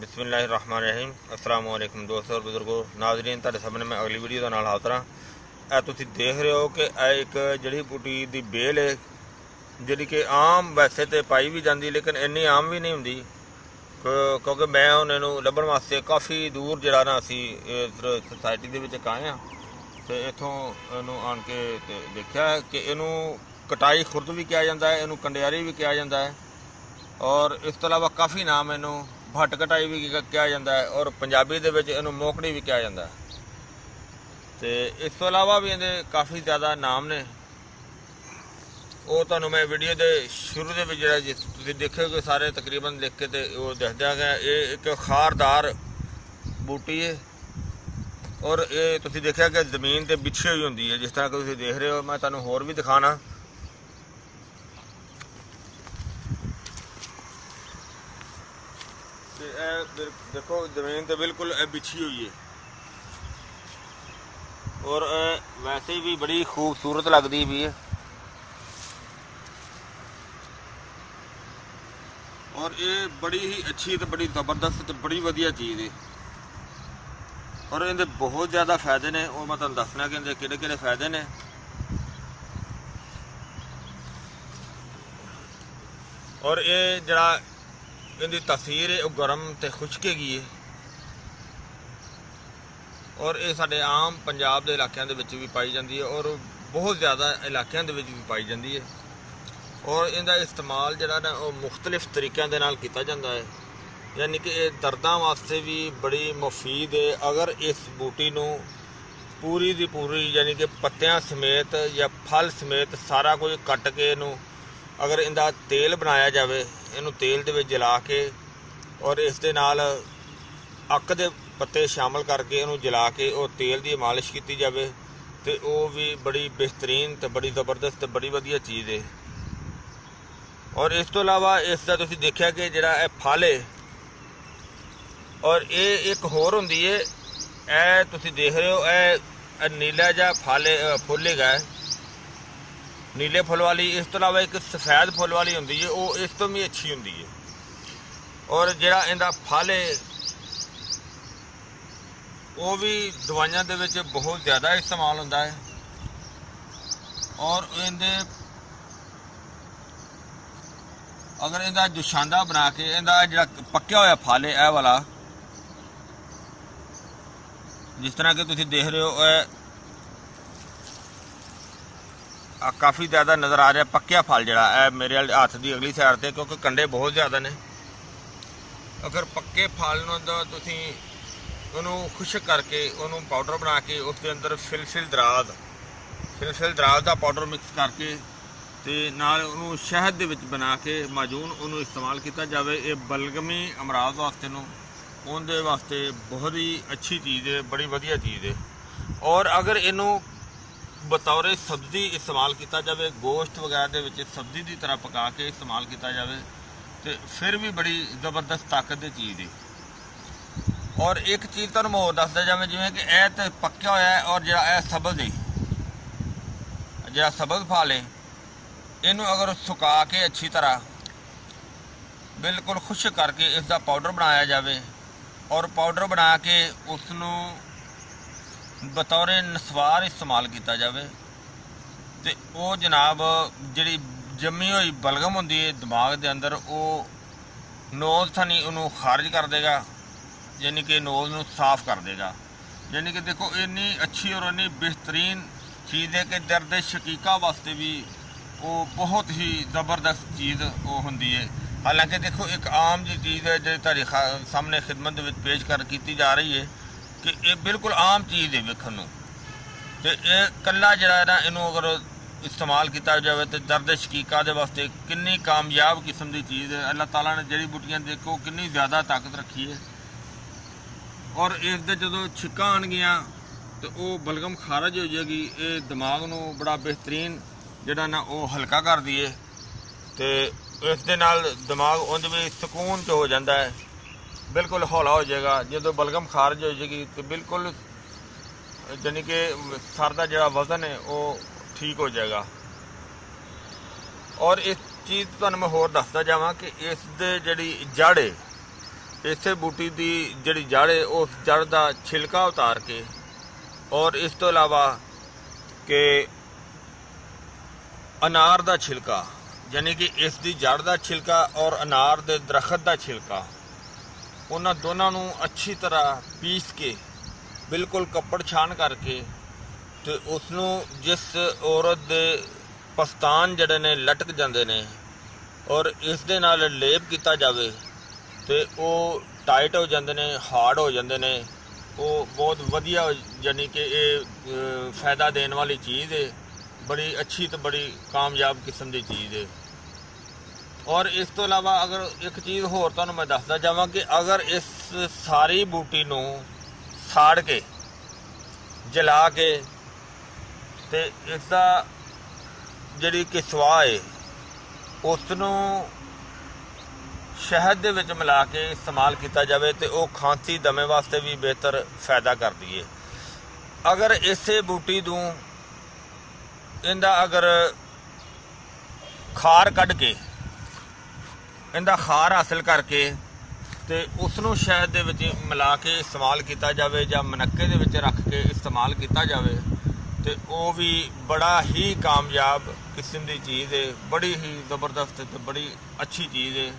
बिस्मिल्लाहिर्रहमानिर्रहीम। अस्सलाम वालेकुम दोस्तों और बुजुर्गों नाज़रीन, तुहाडे सामने मैं अगली वीडियो नाल हाज़र हाँ। ਇਹ ਤੁਸੀਂ ਦੇਖ ਰਹੇ ਹੋ ਕਿ ਇਹ ਇੱਕ जड़ी बूटी ਦੀ बेल है ਜਿਹੜੀ कि आम वैसे तो पाई भी जाती लेकिन इन्नी आम भी नहीं होंगी क्योंकि मैं ਹੁਣ ਇਹਨੂੰ ਲੱਭਣ ਵਾਸਤੇ काफ़ी दूर ਜਿਹੜਾ ਨਾ ਅਸੀਂ सोसाइटी ਦੇ ਵਿੱਚ ਆਏ ਹਾਂ ਤੇ ਇੱਥੋਂ ਇਹਨੂੰ ਆਣ ਕੇ ਤੇ ਦੇਖਿਆ ਕਿ ਇਹਨੂੰ ਕਟਾਈ ਖੁਰਦ ਵੀ ਕਿਹਾ ਜਾਂਦਾ ਹੈ, ਇਹਨੂੰ ਕੰਡਿਆਰੀ ਵੀ ਕਿਹਾ ਜਾਂਦਾ ਹੈ और इस तो इलावा काफ़ी नाम इनू भट्ट कटाई भी कहा जाता है और पंजाबी दे विच इनू मोकड़ी भी कहा जाता है। तो इस तो इलावा भी इहदे काफ़ी ज़्यादा नाम ने, वो तुहानूं मैं वीडियो के शुरू के जिहड़ा तुसीं देखोगे सारे तकरीबन लिख के तो वो दस दियाँगा। ये एक खारदार बूटी है और ये तुसीं देखिया कि जमीन ते बिछी हुई हुंदी है जिस तरह कि तुसीं देख रहे हो। मैं तुहानूं होर भी दिखाना। देखो जमीन तो बिल्कुल बिछी हुई है और वैसे भी बड़ी खूबसूरत लगती भी है और ये बड़ी ही अच्छी तो बड़ी ज़बरदस्त तो बड़ी वधिया चीज़ है और इनके बहुत ज़्यादा फायदे ने। और मैं तुहानूं दसना कि इनके किहड़े-किहड़े फायदे ने। और ये जरा इनकी तसीर है वह गर्म तो खुश्क हैगी है और ये साडे आम पंजाब के इलाकों के भी पाई जाती है और बहुत ज़्यादा इलाकों के भी पाई जाती है और इनका इस्तेमाल जिहड़ा ना वो मुख्तलिफ तरीक़ों के नाल कीता जाता है। यानी कि ये दर्दां वास्ते भी बड़ी मुफीद है। अगर इस बूटी नूं पूरी दी पूरी यानी कि पत्तियां समेत या फल समेत सारा कुछ कट के इनू अगर इनका तेल बनाया जाए, इनू तेल दे विच जला के और इस दे नाल अक दे पत्ते शामिल करके इनू जला के और तेल की मालिश की जाए तो वह भी बड़ी बेहतरीन तो बड़ी ज़बरदस्त तो बड़ी वधिया चीज़ है। और इस तो इलावा इसका तुसीं देखिया कि जिहड़ा फल है और ये एक होर हुंदी है, ए तुसीं देख रहे हो ए नीला जिहा फुल हैगा नीले फुल वाली। इस तो इलावा एक सफेद फुल वाली होंदी है, वो इस तो भी अच्छी होंदी है। और जिहड़ा इहदा फल है वो भी दवाइयां दे विच बहुत ज़्यादा इस्तेमाल होंदा है और इहदे अगर इहदा जुशांदा बना के इहदा जिहड़ा पक्या होया फल है वाला जिस तरह कि तुसीं देख रहे हो काफ़ी ज़्यादा नज़र आ रहा पक्या फल जड़ा है मेरे हाथ की अगली साइड से क्योंकि कंडे बहुत ज़्यादा ने। अगर पक्के फल तुसीं उन्हों खुश्क करके उन्होंने पाउडर बना के उसके अंदर फिलफिल दराज का पाउडर मिक्स करके तो नाल उन्होंने शहद दे विच बना के माजून उन्होंने इस्तेमाल किया जाए। ये बलगमी अमराज वास्ते उनके वास्ते बहुत ही अच्छी चीज़ है, बड़ी वधिया चीज़ है। और अगर इनू बतौर सब्जी इस्तेमाल किया जाए, गोश्त वगैरह दे विच सब्जी की तरह पका के इस्तेमाल किया जाए तो फिर भी बड़ी ज़बरदस्त ताकत की चीज़ है। और एक चीज़ तुहानूं मैं होर दसदा जावां जिवें कि यह तो पक्या होया है और जिहड़ा सब्ज़ है जिहड़ा सब्ज़ फल है इनू अगर सुका के अच्छी तरह बिल्कुल खुश्क करके इसका पाउडर बनाया जाए और पाउडर बना के उसनूं बतौर नसवार इस्तेमाल किया जाए तो वो जनाब जी जमी हुई बलगम होंदी है दिमाग के अंदर वो नोज़ थनी उन्होंने खारिज कर देगा, यानी कि नोज़ नूं साफ कर देगा। यानी कि देखो इन्नी अच्छी और इन्नी बेहतरीन चीज़ है कि दर्द शकीका वास्ते भी वो बहुत ही ज़बरदस्त चीज़ वो होंदी है। हालांकि देखो एक आम जी चीज़ है जो तुहाडे सामने खिदमत में पेश कर की जा रही है कि ये बिल्कुल आम चीज़ है वेखण नूं ते ये कल्ला जिहड़ा है ना इनू अगर इस्तेमाल किया जाए तो दर्द शकीका दे वास्ते कितनी कामयाब किस्म की चीज़ है। अल्लाह ताला ने जड़ी बूटियां देखो कितनी ज़्यादा ताकत रखी है और इस दे जदों छिक्कां आउणगियां तो वो बलगम खारज हो जाएगी, ये दिमाग नूं बड़ा बेहतरीन जिहड़ा ना वो हल्का कर दिए तो इस दे नाल दिमाग उंज भी सुकून च हो जाता है, बिल्कुल हौला हो जाएगा। जो बलगम खारज हो जाएगी तो बिल्कुल यानी कि सर का जो वजन है वो ठीक हो जाएगा। और इस चीज़ तुहानूं मैं होर दसदा जावां कि इस दे जिहड़ी जड़ है इसे बूटी की जिहड़ी जड़ है उस जड़ का छिलका उतार के और इस तो इलावा कि अनार का छिलका यानी कि इसकी जड़ का छिलका और अनार के दरखत का छिलका उन्होंने दोनों अच्छी तरह पीस के बिल्कुल कपड़ छान करके तो उसनों जिस औरत के पस्तान जड़े ने लटक जाते हैं और इस दे नाल लेप किया जाए तो वो टाइट हो जाते हैं, हार्ड हो जाते हैं। वो बहुत वधिया यानी कि ये फायदा देने वाली चीज़ है, बड़ी अच्छी तो बड़ी कामयाब किस्म की चीज़ है। और इस तो इलावा अगर एक चीज़ होर तुहानूं मैं दसदा जावां कि अगर इस सारी बूटी नूं साड़ के जला के ते इसका जिहड़ी कि स्वाह है उसनूं शहद दे विच मिला के इस्तेमाल किया जाए तो वह खांसी दमे वास्ते भी बेहतर फायदा करती है। अगर इसे बूटी दूँ इंदा अगर खार कढ़ के इंदा खार हासिल करके तो उसनूं शहद दे विच मिला के इस्तेमाल किया जाए या मनक्के दे विच रख के इस्तेमाल किया जाए तो वह भी बड़ा ही कामयाब किस्म की चीज़ है, बड़ी ही ज़बरदस्त तो बड़ी अच्छी चीज़ है।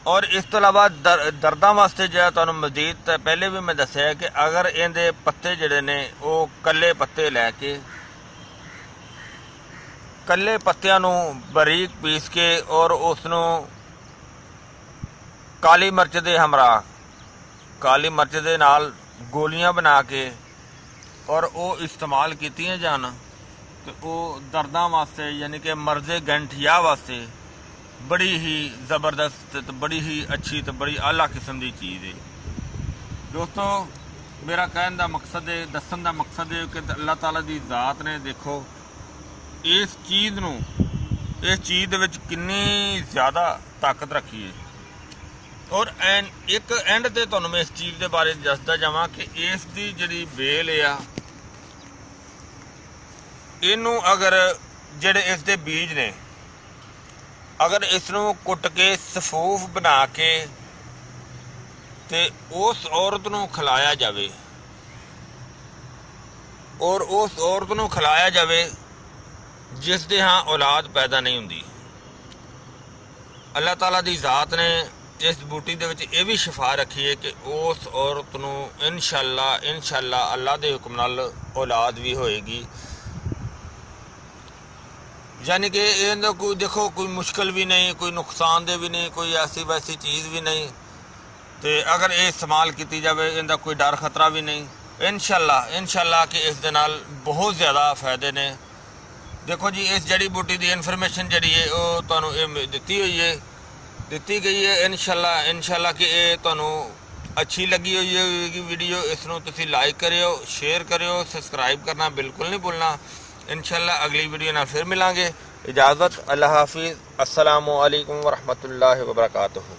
और इस तो इलावा दर्दां वास्ते जो तुहानूं मजीद तो पहले भी मैं दस्सिया कि अगर इहदे पत्ते जिहड़े ने वो कल्ले पत्ते लैके कल्ले पत्तियां नूं बारीक पीस के और उसनूं काली मिर्च दे हमरा काली मिर्च दे नाल गोलियां बना के और वो इस्तेमाल कीतियां जान तो वो दर्दां वास्ते यानी कि मर्ज़े गंठिया वास्ते बड़ी ही ज़बरदस्त तो बड़ी ही अच्छी तो बड़ी आला किस्म की चीज़ है। दोस्तों मेरा कहने का मकसद है, दसन का मकसद है कि अल्लाह ताला की ज़ात ने देखो इस चीज़ नूं इस चीज़ दे विच कितनी ज़्यादा ताकत रखी है। और एक एंड ते तुहानूं मैं इस चीज़ के बारे दसदा जावां कि इसकी जिहड़ी बेल आ इनू अगर जिहड़े इसके बीज ने अगर इसनूं कुट के सफूफ बना के ते उस औरत नूं खिलाया जाए और उस औरत नूं खिलाया जाए जिस दे हाँ औलाद पैदा नहीं हुंदी। अल्लाह ताला दी ज़ात ने इस बूटी दे विच ये भी शिफा रखी है कि उस औरत नूं इंशाअल्लाह अल्लाह दे हुक्म नाल औलाद भी होएगी। यानी कि इहदा कोई देखो कोई मुश्किल भी नहीं, कोई नुकसानदेह भी नहीं, कोई ऐसी वैसी चीज़ भी नहीं। तो अगर ये इस्तेमाल की जाए इनका कोई डर खतरा भी नहीं। इंशाअल्लाह कि इस दे नाल बहुत ज़्यादा फायदे ने। देखो जी इस जड़ी बूटी की इन्फॉर्मेशन जी है वो तुहानूं दी गई है। इंशाअल्लाह कि ये तुहानूं अच्छी लगी हुई होगी वीडियो। इसनूं तुसीं लाइक करियो, शेयर करियो, सबसक्राइब करना बिल्कुल नहीं भूलना। इंशाअल्लाह अगली वीडियो नाल फिर मिलांगे। इजाज़त, अल्लाह हाफिज़, अस्सलामु अलैकुम वरहमतुल्लाहि वबरकातुहू।